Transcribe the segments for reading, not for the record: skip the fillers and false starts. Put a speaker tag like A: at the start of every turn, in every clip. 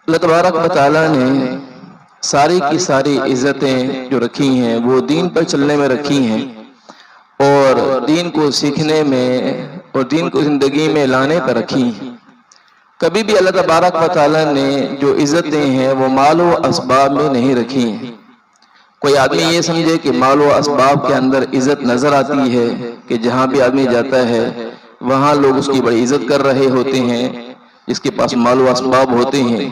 A: اللہ تبارک و تعالیٰ نے ساری کی ساری عزتیں جو رکھی ہیں وہ دین پر چلنے میں رکھی ہیں، اور دین کو سیکھنے میں اور دین کو زندگی میں لانے پر رکھی ہیں۔ کبھی بھی اللہ تبارک و تعالیٰ نے جو عزتیں ہیں وہ مال و اسباب میں نہیں رکھی ہیں۔ کوئی آدمی یہ سمجھے کہ مال و اسباب کے اندر عزت نظر آتی ہے کہ جہاں بھی آدمی جاتا ہے وہاں لوگ اس کی بڑی عزت کر رہے ہوتے ہیں، جس کے پاس مال و اسباب ہوتے ہیں،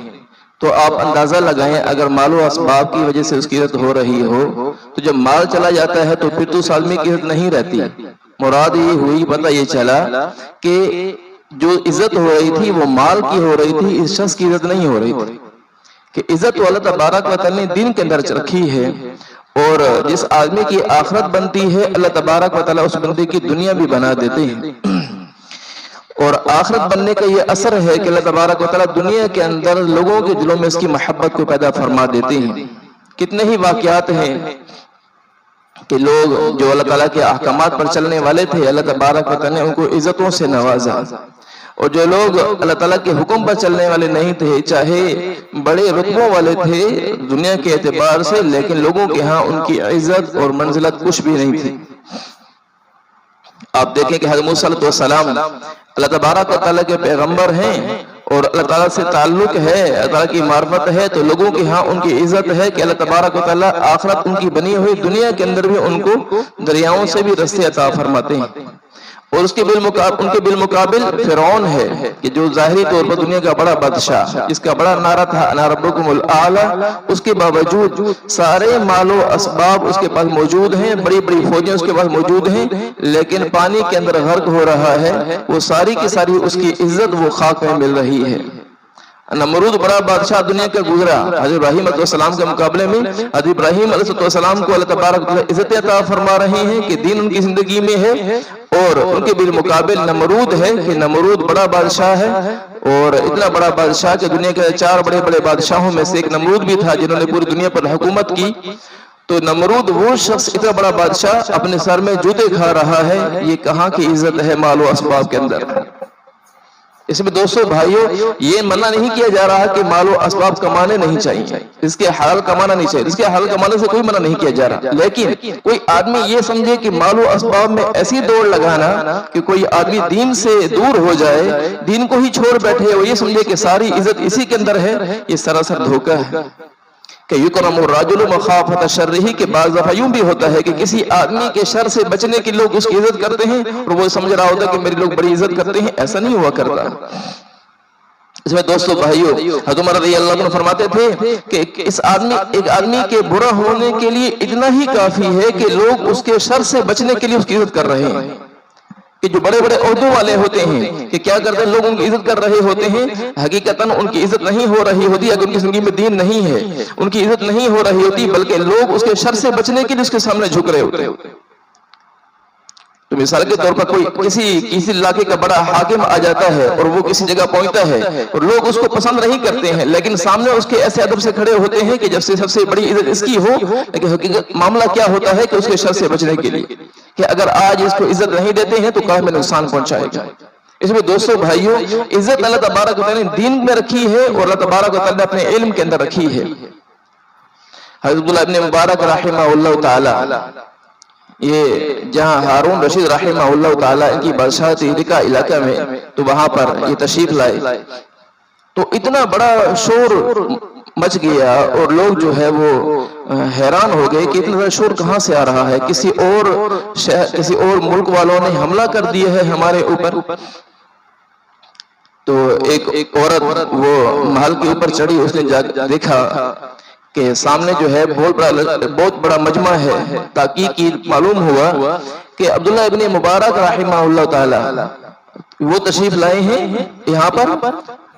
A: تو آپ اندازہ لگائیں اگر مال و اسباب کی وجہ سے اس کی عزت ہو رہی ہو تو جب مال چلا جاتا ہے تو پھر تو اس آدمی کی عزت نہیں رہتی۔ مراد یہ ہوئی، پتہ یہ چلا کہ جو عزت ہو رہی تھی وہ مال کی ہو رہی تھی، اس شخص کی عزت نہیں ہو رہی تھی۔ کہ عزت تو اللہ تبارک و تعالیٰ نے دین کے اندر رکھی ہے، اور جس آدمی کی آخرت بنتی ہے اللہ تبارک و تعالیٰ اس بندے کی دنیا بھی بنا دیتے ہیں۔ اور آخرت بننے کا یہ اثر ہے کہ اللہ تبارک و تعالیٰ دنیا کے اندر لوگوں کے دلوں میں اس کی محبت کو پیدا فرما دیتے ہیں۔ کتنے ہی واقعات ہیں کہ لوگ جو اللہ تعالیٰ کے احکامات پر چلنے والے تھے اللہ تبارک و تعالیٰ نے ان کو عزتوں سے نوازا، اور جو لوگ اللہ تعالیٰ کے حکم پر چلنے والے نہیں تھے، چاہے بڑے رتبوں والے تھے دنیا کے اعتبار سے، لیکن لوگوں کے ہاں ان کی عزت اور منزلت کچھ بھی نہیں تھی۔ آپ دیکھیں کہ حضرت موسیٰ علیہ السلام اللہ تبارک و تعالیٰ کے پیغمبر ہیں، اور اللہ تعالیٰ سے تعلق ہے، اللہ تعالیٰ کی معرفت ہے، تو لوگوں کے ہاں ان کی عزت ہے کہ اللہ تبارک و تعالیٰ آخرت ان کی بنی ہوئی دنیا کے اندر بھی ان کو دریاؤں سے بھی رستے عطا فرماتے ہیں۔ اور اس کے ان کے بالمقابل فرعون ہے کہ جو ظاہری طور پر دنیا کا بڑا بادشاہ، جس کا بڑا نعرہ تھا انا ربکم الاعلی، اس کے باوجود سارے مال و اسباب اس کے پاس موجود ہیں، بڑی بڑی فوجیں اس کے پاس موجود ہیں، لیکن پانی کے اندر غرق ہو رہا ہے، وہ ساری کی ساری اس کی عزت وہ خاک میں مل رہی ہے۔ نمرود بڑا بادشاہ دنیا کا گزرا، حضرت ابراہیم علیہ السلام کے مقابلے میں حضرت ابراہیم علیہ السلام کو اللہ تبارک عزت عطا فرما رہے ہیں کہ دین ان کی زندگی میں ہے، اور ان کے بالمقابل نمرود ہے کہ نمرود بڑا بادشاہ ہے، اور اتنا بڑا بادشاہ کہ دنیا کے 4 بڑے بڑے بادشاہوں میں سے ایک نمرود بھی تھا جنہوں نے پوری دنیا پر حکومت کی۔ تو نمرود وہ شخص اتنا بڑا بادشاہ اپنے سر میں جوتے کھا رہا ہے، یہ کہاں کی عزت ہے مال و اسباب کے اندر۔ اس میں دوستو بھائیو یہ منع نہیں کیا جا رہا کہ مال و اسباب کمانے نہیں چاہیے، اس کے حلال کمانا نہیں چاہیے، اس کے حلال کمانے سے کوئی منع نہیں کیا جا رہا، لیکن کوئی آدمی یہ سمجھے کہ مال و اسباب میں ایسی دوڑ لگانا کہ کوئی آدمی دین سے دور ہو جائے، دین کو ہی چھوڑ بیٹھے، اور یہ سمجھے کہ ساری عزت اسی کے اندر ہے، یہ سراسر دھوکہ ہے۔ کہ یکرم الرجل مخافۃ شرہ، کے بعض دفعہ یوں بھی ہوتا ہے کہ کسی آدمی کے شر سے بچنے کے لوگ اس کی عزت کرتے ہیں، اور وہ سمجھ رہا ہوتا ہے کہ میری لوگ بڑی عزت کرتے ہیں، ایسا نہیں ہوا کرتا۔ اس میں دوستو بھائیو حضرت عمر رضی اللہ عنہ فرماتے تھے کہ ایک آدمی کے برا ہونے کے لیے اتنا ہی کافی ہے کہ لوگ اس کے شر سے بچنے کے لیے اس کی عزت کر رہے ہیں۔ کہ جو بڑے بڑے عہدوں والے ہوتے ہیں کہ کیا کرتے ہیں، لوگ ان کی عزت کر رہے ہوتے ہیں، حقیقتاً ان کی عزت نہیں ہو رہی ہوتی، اگر ان کی زندگی میں دین نہیں ہے ان کی عزت نہیں ہو رہی ہوتی، بلکہ لوگ اس کے شر سے بچنے کے لیے اس کے سامنے جھک رہے ہوتے ہیں۔ تو مثال کے طور پر کوئی کسی علاقے کا بڑا حاکم آ جاتا ہے اور وہ کسی جگہ پہنچتا ہے اور لوگ اس کو پسند نہیں کرتے ہیں، لیکن سامنے اس کے ایسے ادب سے کھڑے ہوتے ہیں کہ جب سے سب سے بڑی عزت اس کی ہو، لیکن حقیقت معاملہ کیا ہوتا ہے کہ اس کے شر سے بچنے کے لیے کہ اگر آج اس کو عزت نہیں دیتے ہیں تو کل میں نقصان پہنچائے گا۔ اس میں دوستو بھائیو عزت اللہ تبارک و تعالیٰ نے دین میں رکھی ہے، اور اللہ تبارک و تعالیٰ نے اپنے علم کے اندر رکھی ہے۔ حضرت عبداللہ ابن مبارک رحمہ اللہ تعالی، یہ جہاں ہارون رشید رحمہ اللہ تعالیٰ ان کی بادشاہت تھی رکا علاقہ میں، تو وہاں پر یہ تشریف لائے تو اتنا بڑا شور مچ گیا، اور لوگ جو ہے وہ حیران ہو گئے کہ اتنا بڑا شور کہاں سے آ رہا ہے، کسی اور ملک والوں نے حملہ کر دیا ہے ہمارے اوپر۔ تو ایک عورت وہ محل کے اوپر چڑھی، اس نے دیکھا کہ سامنے جو ہے بہت بڑا مجمع ہے، تحقیق کی معلوم ہوا کہ عبداللہ ابن مبارک رحمہ اللہ تعالی وہ تشریف لائے ہیں یہاں پر،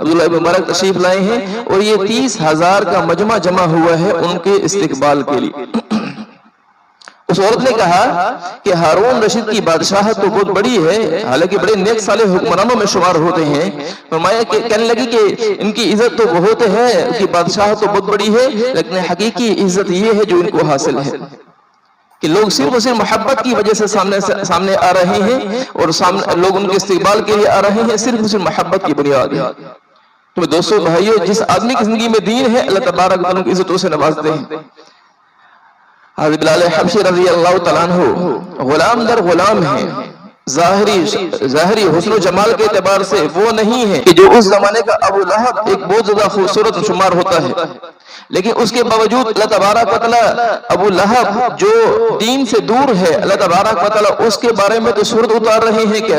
A: عبداللہ ابن مبارک تشریف لائے ہیں، اور یہ 30,000 کا مجمع جمع ہوا ہے ان کے استقبال کے لیے۔ اس عورت نے کہا کہ ہارون رشید کی بادشاہت تو بہت بڑی ہے، حالانکہ بڑے نیک صالح حکمرانوں میں شمار ہوتے ہیں، فرمایا کہ کہنے لگی کہ ان کی عزت تو بہت ہے، ان کی بادشاہت تو بہت بڑی ہے، لیکن حقیقی عزت یہ ہے جو ان کو حاصل ہے کہ لوگ صرف اور صرف محبت کی وجہ سے سامنے آ رہے ہیں، اور لوگ ان کے استقبال کے لیے آ رہے ہیں صرف اور صرف محبت کی بنیاد ہے۔ تو دوستو بھائیو، جس آدمی کی زندگی میں دین ہے اللہ تبارک و تعالیٰ کی عزتوں سے نوازتے ہیں۔ حضرت بلال حبشی رضی اللہ تعالیٰ عنہ غلام در غلام ہیں، ظاہری حسن و جمال کے اعتبار سے وہ نہیں ہے کہ جو اس زمانے کا ابو لہب ایک بہت زیادہ خوبصورت شمار ہوتا ہے، لیکن اس کے باوجود اللہ تبارک و تعالیٰ ابو لہب جو دین سے دور ہے، اللہ تبارک و تعالیٰ اس کے بارے میں تو سورت اتار رہے ہیں کہ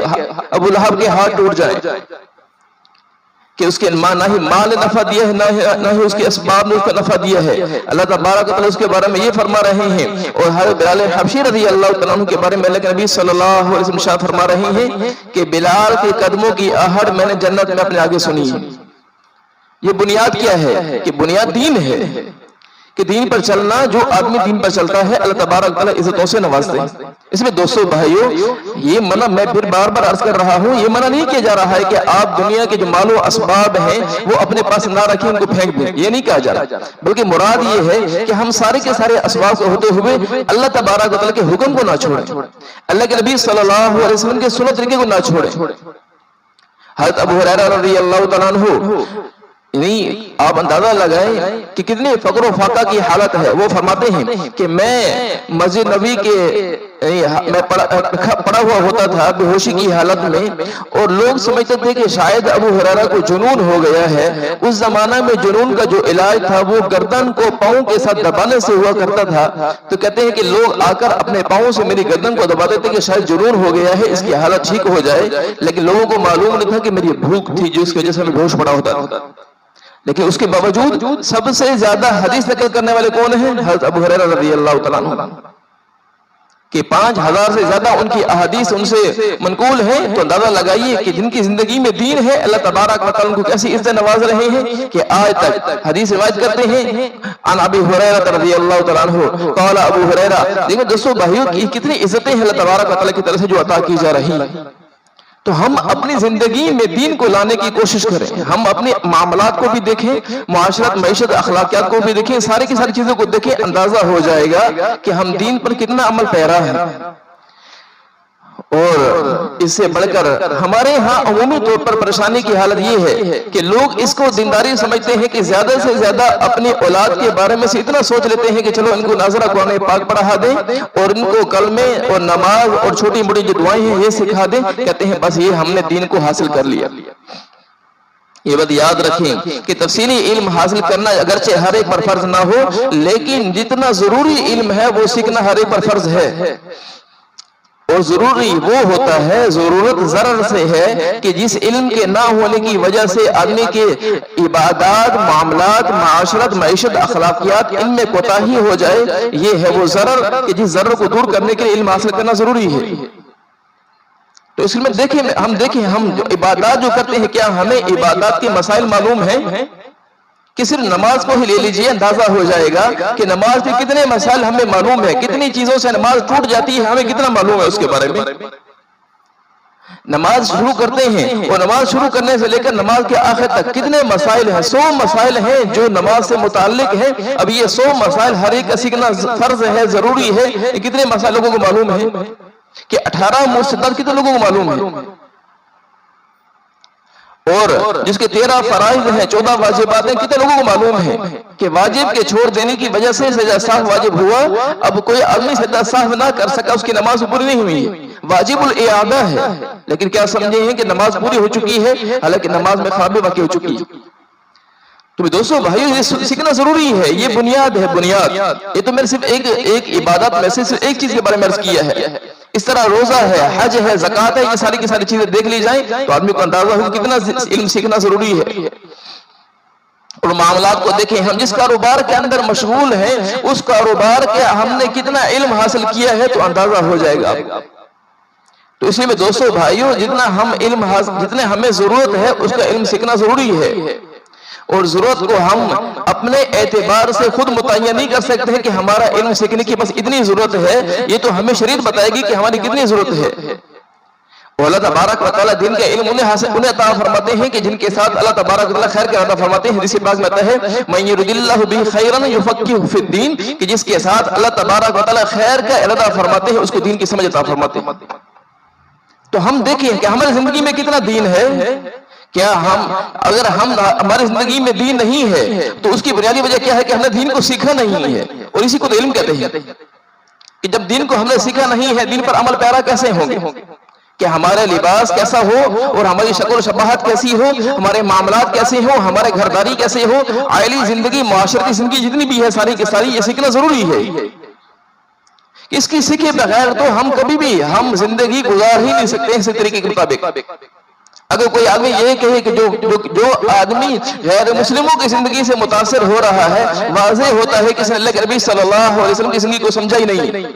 A: ابو لہب کے ہاتھ ٹوٹ جائیں، کہ اس کے نہ ہی مال نفع دیا ہے، نہ ہی اس کے اسباب نے اس کو نفع دیا ہے۔ اللہ تبارک و تعالیٰ اس کے بارے میں یہ فرما رہے ہیں، اور حضرت بلال حبشی رضی اللہ تعالیٰ عنہ کے بارے میں اللہ کے نبی صلی اللہ علیہ وسلم شاہ فرما رہے ہیں کہ بلال کے قدموں کی آہٹ میں نے جنت میں اپنے آگے سنی ہے۔ یہ بنیاد کیا ہے؟ کہ بنیاد دین ہے، کہ دین پر چلنا، جو آدمی دین پر چلتا ہے اللہ تبارک و تعالیٰ عزتوں سے نوازتے ہیں۔ اس میں دوستو بھائیو، یہ منع میں پھر بار بار عرض کر رہا ہوں، یہ منع نہیں کیا جا رہا ہے کہ آپ دنیا کے جو مال و اسباب ہیں وہ اپنے پاس نہ رکھیں، ان کو پھینک دیں، یہ نہیں کہا جا رہا، بلکہ مراد یہ ہے کہ ہم سارے کے سارے اسباب کو ہوتے ہوئے اللہ تبارک و تعالیٰ کے حکم کو نہ چھوڑیں، اللہ کے نبی صلی اللہ علیہ وسلم کے سنت طریقے کو نہ چھوڑیں۔ حضرت ابو ہریرہ رضی اللہ تعالیٰ عنہ، آپ اندازہ لگائیں کہ کتنی فقر و فاقہ کی حالت ہے۔ وہ فرماتے ہیں کہ میں مسجد نبی کے میں پڑا ہوا ہوتا تھا بے ہوشی کی حالت میں، اور لوگ سمجھتے تھے کہ شاید ابو ہریرہ کو جنون ہو گیا ہے۔ اس زمانہ میں جنون کا جو علاج تھا وہ گردن کو پاؤں کے ساتھ دبانے سے ہوا کرتا تھا، تو کہتے ہیں کہ لوگ آ کر اپنے پاؤں سے میری گردن کو دباتے تھے کہ شاید جنون ہو گیا ہے، اس کی حالت ٹھیک ہو جائے، لیکن لوگوں کو معلوم نہیں تھا کہ میری بھوک تھی جس کی وجہ سے میں بے ہوش پڑا ہوتا تھا۔ لیکن اس کے باوجود سب سے زیادہ حدیث نقل کرنے والے کون ہیں؟ حضرت ابو ہریرہ رضی اللہ تعالیٰ عنہ، کہ 5000 سے زیادہ ان کی احادیث ان سے منقول ہیں۔ تو اندازہ لگائیے کہ جن کی زندگی میں دین ہے اللہ تبارک و تعالیٰ ان کو کیسی عزت نواز رہے ہیں کہ آج تک حدیث روایت کرتے ہیں عن ابی ہریرہ رضی اللہ تعالیٰ عنہ قال ابو ہریرہ۔ دیکھو دوستو بھائیو، کتنی عزتیں ہیں اللہ تبارک و تعالیٰ کی طرف سے جو عطا کی جا رہی ہیں۔ تو ہم اپنی زندگی میں دین کو لانے کی کوشش کریں، ہم اپنے معاملات کو بھی دیکھیں، معاشرت، معیشت، اخلاقیات کو بھی دیکھیں، ساری کی ساری چیزوں کو دیکھیں، اندازہ ہو جائے گا کہ ہم دین پر کتنا عمل پیرا ہے۔ اور اس سے بڑھ کر ہمارے ہاں عمومی طور پر پریشانی کی حالت یہ ہے کہ لوگ اس کو دینداری سمجھتے ہیں کہ زیادہ سے زیادہ اپنی اولاد کے بارے میں سے اتنا سوچ لیتے ہیں کہ چلو ان کو ناظرہ قرآن پاک پڑھا دیں اور ان کو کلمے اور نماز اور چھوٹی موٹی جو دعائیں ہیں یہ سکھا دیں، کہتے ہیں بس یہ ہم نے دین کو حاصل کر لیا۔ یہ بات یاد رکھیں کہ تفصیلی علم حاصل کرنا اگرچہ ہر ایک پر فرض نہ ہو، لیکن جتنا ضروری علم ہے وہ سیکھنا ہر ایک پر فرض ہے۔ اور ضروری وہ ہوتا ہے، ضرورت ضرر سے ہے کہ جس علم کے نہ ہونے کی وجہ سے آدمی کے عبادات، معاملات، معاشرت، معیشت، اخلاقیات ان میں کوتاہی ہو جائے، یہ ہے وہ ضرر کہ جس ضرر کو دور کرنے کے لیے علم حاصل کرنا ضروری ہے۔ تو اس میں دیکھیں ہم جو عبادات جو کرتے ہیں، کیا ہمیں عبادات کے مسائل معلوم ہیں؟ کہ صرف نماز کو ہی لے لیجئے، اندازہ ہو جائے گا کہ نماز کے کتنے مسائل ہمیں معلوم ہے، کتنی چیزوں سے نماز ٹوٹ جاتی ہے، ہمیں کتنا معلوم ہے اس کے بارے میں۔ نماز شروع کرتے ہیں اور نماز شروع کرنے سے لے کر نماز کے آخر تک کتنے مسائل ہیں، 100 مسائل ہیں جو نماز سے متعلق ہیں۔ اب یہ 100 مسائل ہر ایک کا سیکھنا فرض ہے، ضروری ہے۔ کتنے مسائل لوگوں کو معلوم ہے کہ 18 مرتدات کتنے لوگوں کو معلوم ہے، اور جس کے 13 فرائض ہیں، 14 واجبات ہیں، کتنے لوگوں کو معلوم ہے کہ واجب کے چھوڑ دینے کی وجہ سے سجدہ سہو واجب ہوا، اب کوئی آدمی سجدہ سہو نہ کر سکا، اس کی نماز پوری نہیں ہوئی ہے، واجب الاعادہ ہے، لیکن کیا سمجھے ہیں کہ نماز پوری ہو چکی ہے، حالانکہ نماز میں خرابی واقع ہو چکی ہے۔ تو دوستو بھائیو، یہ سیکھنا ضروری ہے، یہ بنیاد ہے، بنیاد۔ یہ تو میں نے صرف ایک عبادت میں سے صرف ایک چیز کے بارے میں عرض کیا ہے۔ اس طرح روزہ ہے، حج ہے، زکوٰۃ ہے، یہ ساری کی ساری چیزیں دیکھ لی جائیں تو آدمی کو اندازہ ہو کتنا علم سیکھنا ضروری ہے۔ اور معاملات کو دیکھیں، ہم جس کاروبار کے اندر مشغول ہیں اس کاروبار کے ہم نے کتنا علم حاصل کیا ہے تو اندازہ ہو جائے گا۔ تو اس لیے دوستو بھائیو، جتنے ہمیں ضرورت ہے اس کا علم سیکھنا ضروری ہے، اور ضرورت کو ہم اپنے اعتبار سے خود متعین نہیں کر سکتے ہیں کہ ہمارا علم سیکھنے کی بس اتنی ضرورت ہے، یہ تو ہمیں شریعت بتائے گی کہ ہماری کتنی ضرورت ہے۔ اور اللہ تبارک و تعالیٰ دین کا علم انہیں عطا فرماتے ہیں کہ جن کے ساتھ اللہ تبارک و تعالیٰ خیر کا عطا فرماتے ہیں۔ حدیث پاک میں آتا ہے مَن یُرِدِ اللَّهُ بِهِ خَیْرًا یُفَقِّهُ فِی الدِّین، کہ جس کے ساتھ اللہ تبارک و تعالیٰ خیر کا ارادہ فرماتے ہیں اس کو دین کی سمجھ عطا فرماتے ہیں۔ تو ہم دیکھیں کہ ہماری زندگی میں کتنا دین ہے کیا اگر ہماری زندگی میں دین نہیں ہے تو اس کی بنیادی وجہ کیا ہے کہ ہم نے دین کو سیکھا نہیں ہے، اور اسی کو تو علم کہتے ہیں کہ جب دین کو ہم نے سیکھا نہیں ہے، دین پر عمل پیرا کیسے ہوں گے؟ کہ ہمارا لباس کیسا ہو اور ہماری شکل و شباہت کیسی ہو، ہمارے معاملات کیسے ہو، ہمارے گھرداری کیسے ہو، عائلی زندگی، معاشرتی زندگی جتنی بھی ہے ساری کی ساری یہ سیکھنا ضروری ہے۔ اس کی سیکھے بغیر تو ہم کبھی بھی ہم زندگی گزار ہی نہیں سکتے اسی طریقے کے مطابق۔ اگر کوئی آدمی یہ کہے کہ جو آدمی غیر مسلموں کی زندگی سے متاثر ہو رہا ہے، واضح ہوتا ہے کہ اس نے اللہ کے نبی صلی اللہ علیہ وسلم کی زندگی کو سمجھا ہی نہیں،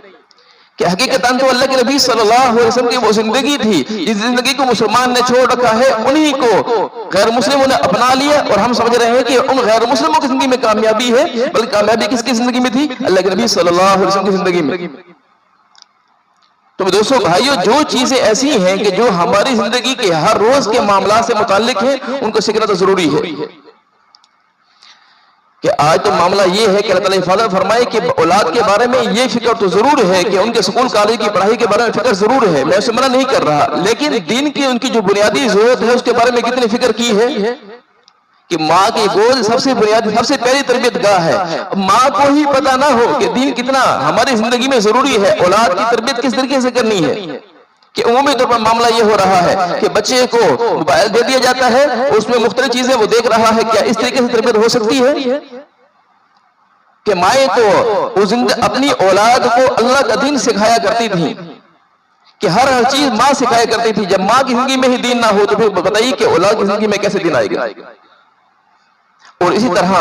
A: کہ حقیقتاً تو اللہ کے نبی صلی اللہ علیہ وسلم کی وہ زندگی تھی جس زندگی کو مسلمان نے چھوڑ رکھا ہے، انہی کو غیر مسلموں نے اپنا لیا، اور ہم سمجھ رہے ہیں کہ ان غیر مسلموں کی زندگی میں کامیابی ہے، بلکہ کامیابی کس کی زندگی میں تھی؟ اللہ کے نبی صلی اللہ علیہ وسلم کی زندگی میں۔ تو دوستو بھائیو، جو چیزیں ایسی ہیں کہ جو ہماری زندگی کے ہر روز کے معاملات سے متعلق ہیں، ان کو سیکھنا تو ضروری ہے۔ کہ آج تو معاملہ یہ ہے کہ اللہ تعالیٰ حفاظت فرمائے کہ اولاد کے بارے میں یہ فکر تو ضرور ہے کہ ان کے سکول کالج کی پڑھائی کے بارے میں فکر ضرور ہے، میں اسے منع نہیں کر رہا، لیکن دین کی ان کی جو بنیادی ضرورت ہے اس کے بارے میں کتنی فکر کی ہے؟ کہ ماں کی گود سب سے بنیادی، سب سے پہلی تربیت گاہ ہے۔ ماں کو ہی پتہ نہ ہو کہ دین کتنا ہماری زندگی میں ضروری ہے، اولاد کی تربیت کس طریقے سے کرنی ہے۔ کہ عمومی طور پر معاملہ یہ ہو رہا ہے کہ بچے کو موبائل دے دیا جاتا ہے، اس میں مختلف چیزیں وہ دیکھ رہا ہے، کیا اس طریقے سے تربیت ہو سکتی ہے؟ کہ مائیں تو اپنی اولاد کو اللہ کا دین سکھایا کرتی تھی، کہ ہر چیز ماں سکھایا کرتی تھی۔ جب ماں کی زندگی میں ہی دین نہ ہو تو پھر بتائیے کہ اولاد کی زندگی میں کیسے دین آئے گا؟ اور اسی طرح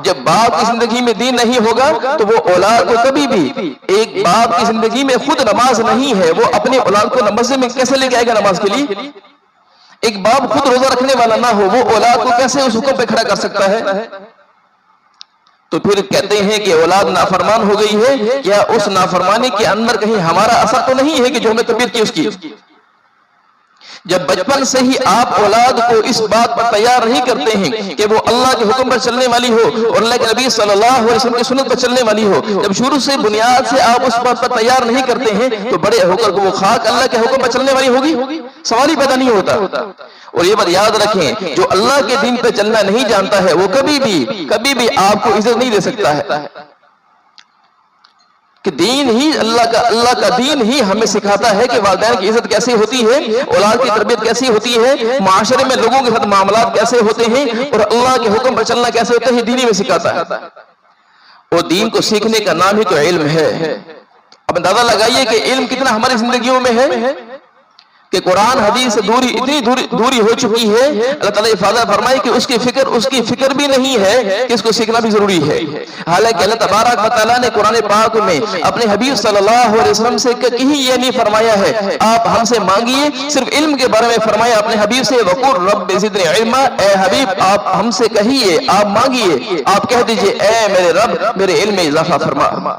A: جب باپ کی زندگی میں دین نہیں ہوگا تو وہ اولاد کو کبھی بھی، ایک باپ کی زندگی میں خود نماز نہیں ہے، وہ اپنی اولاد کو مسجد میں کیسے لے کے آئے گا نماز کے لیے؟ ایک باپ خود روزہ رکھنے والا نہ ہو، وہ اولاد کو کیسے اس حکم پہ کھڑا کر سکتا ہے؟ تو پھر کہتے ہیں کہ اولاد نافرمان ہو گئی ہے، کیا اس نافرمانی کے اندر کہیں ہمارا اثر تو نہیں ہے کہ جو ہمیں تربیت کی اس کی؟ جب بچپن سے ہی آپ اولاد کو اس بات پر تیار نہیں کرتے ہیں کہ وہ اللہ کے حکم پر چلنے والی ہو اور اللہ کے نبی صلی اللہ علیہ وسلم کی سنت پر چلنے والی ہو، جب شروع سے بنیاد سے آپ اس بات پر تیار نہیں کرتے ہیں تو بڑے ہو کر وہ خاک اللہ کے حکم پر چلنے والی ہوگی؟ سوال ہی پیدا نہیں ہوتا۔ اور یہ بات یاد رکھیں، جو اللہ کے دین پہ چلنا نہیں جانتا ہے وہ کبھی بھی آپ کو عزت نہیں دے سکتا ہے۔ کہ دین ہی اللہ کا دین ہی ہمیں سکھاتا ہے کہ والدین کی عزت کیسے ہوتی ہے، اولاد کی تربیت کیسی ہوتی ہے، معاشرے میں لوگوں کے ساتھ معاملات کیسے ہوتے ہیں، اور اللہ کے حکم پر چلنا کیسے ہوتا ہے، دین ہی میں سکھاتا ہے۔ اور دین کو سیکھنے کا نام ہی تو علم ہے۔ اب اندازہ لگائیے کہ علم کتنا ہماری زندگیوں میں ہے، کہ قرآن حدیث سے اتنی دوری ہو چکی ہے۔ اللہ تعالیٰ حفاظت فرمائے کہ اس کی فکر بھی نہیں ہے کہ اس کو سیکھنا بھی ضروری ہے۔ حالانکہ اللہ تبارک و تعالیٰ نے قرآن پاک میں اپنے حبیب صلی اللہ علیہ وسلم سے کہیں یہ نہیں فرمایا ہے آپ ہم سے مانگیے، صرف علم کے بارے میں فرمایا اپنے حبیب سے، وَقُلْ رَبِّ زِدْنِی عِلْمًا، اے حبیب آپ ہم سے کہیے، آپ مانگیے، آپ کہہ دیجئے اے میرے رب میرے علم میں اضافہ فرما۔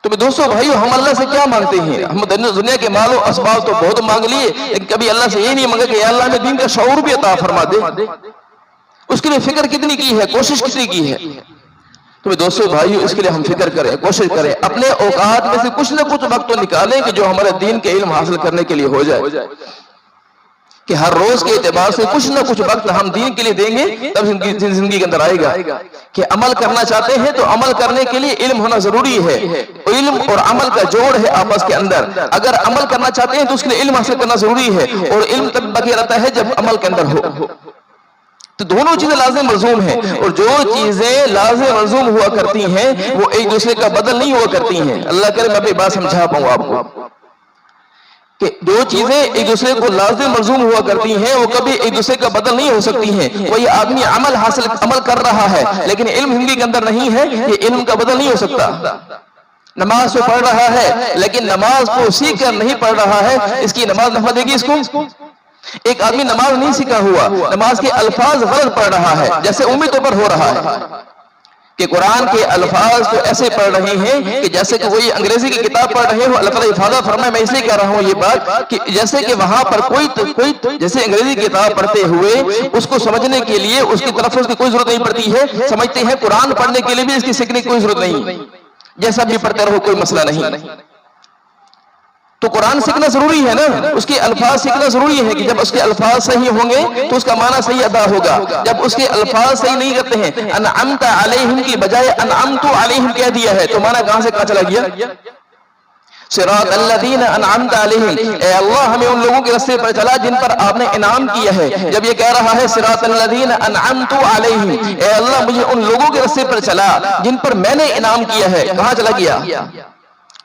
A: تو دوستو بھائیو، ہم اللہ سے کیا مانگتے ہیں؟ ہم دنیا کے مال و اسباب تو بہت مانگ لیے، لیکن کبھی اللہ سے یہ نہیں مانگا کہ یا اللہ ہمیں دین کا شعور بھی عطا فرما دے۔ اس کے لیے فکر کتنی کی ہے، کوشش کتنی کی ہے؟ تو دوستو بھائیو، اس کے لیے ہم فکر کریں، کوشش کریں، اپنے اوقات میں سے کچھ نہ کچھ وقت تو نکالیں کہ جو ہمارے دین کے علم حاصل کرنے کے لیے ہو جائے، کہ ہر روز کے اعتبار سے کچھ نہ کچھ وقت ہم دین کے لیے دیں گے، تب زندگی کے اندر آئے گا۔ کہ عمل کرنا چاہتے ہیں تو عمل کرنے کے لیے علم ہونا ضروری ہے، علم اور عمل کا جوڑ ہے آپس کے اندر۔ اگر عمل کرنا چاہتے ہیں تو اس کے لیے علم حاصل کرنا ضروری ہے، اور علم تب باقی رہتا ہے جب عمل کے اندر ہو۔ تو دونوں چیزیں لازم ملزوم ہیں، اور جو چیزیں لازم ملزوم ہوا کرتی ہیں وہ ایک دوسرے کا بدل نہیں ہوا کرتی ہیں۔ اللہ کرے میں اپنی بات سمجھا پاؤں آپ کو، کہ جو چیزیں ایک دوسرے کو لازم ملزوم ہوا کرتی ہیں وہ کبھی ایک دوسرے کا بدل نہیں ہو سکتی ہیں۔ کوئی آدمی عمل کر رہا ہے لیکن علم زندگی کے اندر نہیں ہے، یہ علم کا بدل نہیں ہو سکتا۔ نماز تو پڑھ رہا ہے لیکن نماز کو سیکھ کر نہیں پڑھ رہا ہے، اس کی نماز نفع دے گی اس کو؟ ایک آدمی نماز نہیں سیکھا ہوا، نماز کے الفاظ غلط پڑھ رہا ہے، جیسے امید طور پر ہو رہا ہے کہ قرآن کے الفاظ کو ایسے پڑھ رہے ہیں کہ جیسے کہ وہی انگریزی کی کتاب پڑھ رہے ہو۔ اللہ تعالیٰ حفاظت فرمائے، میں اس لیے کہہ رہا ہوں یہ بات کہ جیسے کہ وہاں پر کوئی جیسے انگریزی کی کتاب پڑھتے ہوئے اس کو سمجھنے کے لیے اس کی تلفظ کی کوئی ضرورت نہیں پڑتی ہے، سمجھتے ہیں قرآن پڑھنے کے لیے بھی اس کی سیکھنے کی کوئی ضرورت نہیں، جیسا بھی پڑھتے رہو کوئی مسئلہ نہیں۔ جیسا بھی پڑھتے رہو کوئی مسئلہ نہیں۔ تو دوستو بھائیو، ہم اللہ سے کیا مانگتے ہیں؟ ہم دنیا کے مال و اسباب تو بہت مانگ لیے، لیکن کبھی اللہ سے یہ نہیں مانگا کہ یا اللہ ہمیں دین کا شعور بھی عطا فرما دے۔ اس کے لیے فکر کتنی کی ہے، کوشش کتنی کی ہے؟ تو دوستو بھائیو، اس کے لیے ہم فکر کریں، کوشش کریں، اپنے اوقات میں سے کچھ نہ کچھ وقت تو نکالیں کہ جو ہمارے دین کے علم حاصل کرنے کے لیے ہو جائے، کہ عمل کرنا چاہتے ہیں تو عمل کریں، تو قرآن سیکھنا ضروری ہے نا، اس کے الفاظ سیکھنا ضروری ہے کہ جب اس کے الفاظ صحیح ہوں گے تو اس کا معنی صحیح ادا ہوگا. جب اس کے الفاظ صحیح نہیں کرتے ہیں، انعمت علیہم کی بجائے انعمت علیہم کہہ دیا ہے، تو معنی کہاں سے کہاں چلا گیا؟ صراط الذین انعمت علیہم، اے اللہ ہمیں ان لوگوں کے راستے پر چلا جن پر آپ نے انعام کیا ہے. جب یہ کہہ رہا ہے صراط الذین انعمت علیہم، اے اللہ مجھے ان لوگوں کے راستے پر چلا جن پر میں نے انعام کیا ہے، کہاں چلا گیا؟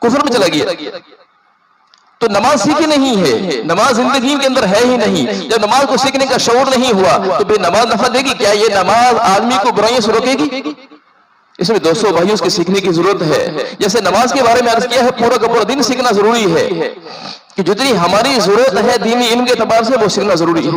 A: کفر میں چلا گیا. تو نماز سیکھی نہیں ہے، نماز زندگی کے اندر ہے ہی نہیں. جب نماز کو سیکھنے کا شعور نہیں ہوا تو پھر نماز نفع دے گی کیا؟ یہ نماز آدمی کو برائیوں سے روکے گی؟ اس میں دوستو بھائیوں اس کے سیکھنے کی ضرورت ہے. جیسے نماز کے بارے میں عرض کیا ہے، پورا کا پورا دن سیکھنا ضروری ہے، کہ جتنی ہماری ضرورت ہے دینی علم کے اعتبار سے وہ سیکھنا ضروری ہے.